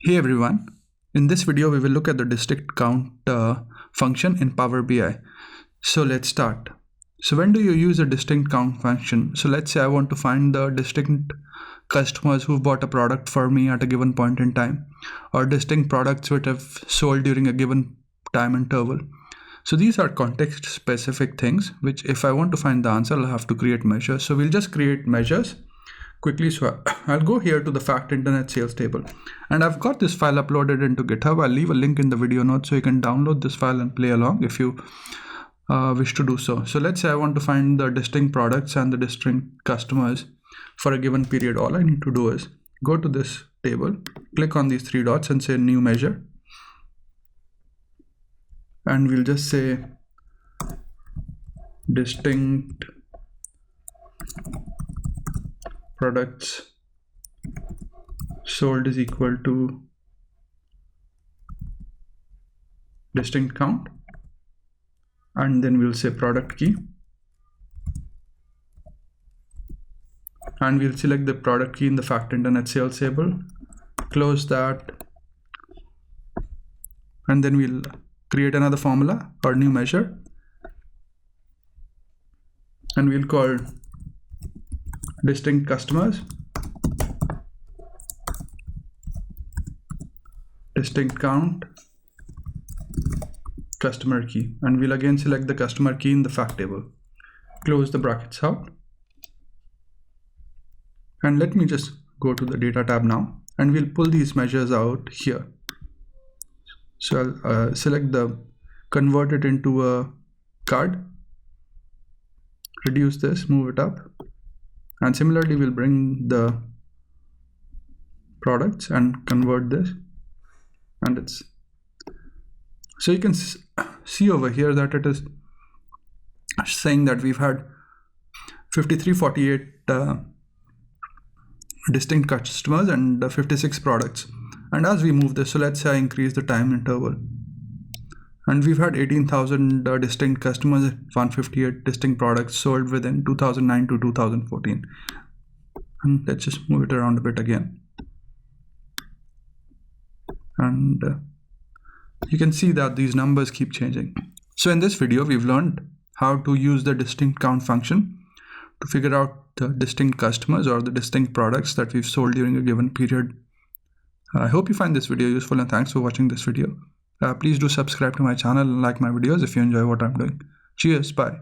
Hey everyone, in this video we will look at the distinct count function in Power BI. So let's start. So when do you use a distinct count function? So let's say I want to find the distinct customers who've bought a product for me at a given point in time, or distinct products which have sold during a given time interval. So these are context specific things which if I want to find the answer I'll have to create measures. So we'll just create measures quickly. So I'll go here to the fact internet sales table, and I've got this file uploaded into GitHub. I'll leave a link in the video notes so you can download this file and play along if you wish to do so. So let's say I want to find the distinct products and the distinct customers for a given period. All I need to do is go to this table, click on these three dots and say new measure, and we'll just say distinct products sold is equal to distinct count, and then we'll say product key, and we'll select the product key in the fact internet sales table, close that, and then we'll create another formula or new measure, and we'll call distinct customers, distinct count, customer key, and we'll again select the customer key in the fact table, close the brackets out, and let me just go to the data tab now, and we'll pull these measures out here. So I'll select the convert it into a card, reduce this, move it up, and similarly we'll bring the products and convert this, and it's so you can see over here that it is saying that we've had 5348 distinct customers and 56 products. And as we move this, so let's say I increase the time interval, and we've had 18,000 distinct customers, 158 distinct products sold within 2009 to 2014. And let's just move it around a bit again, and you can see that these numbers keep changing. So in this video we've learned how to use the distinct count function to figure out the distinct customers or the distinct products that we've sold during a given period. I hope you find this video useful, and thanks for watching this video. Please do subscribe to my channel and like my videos if you enjoy what I'm doing. Cheers, bye.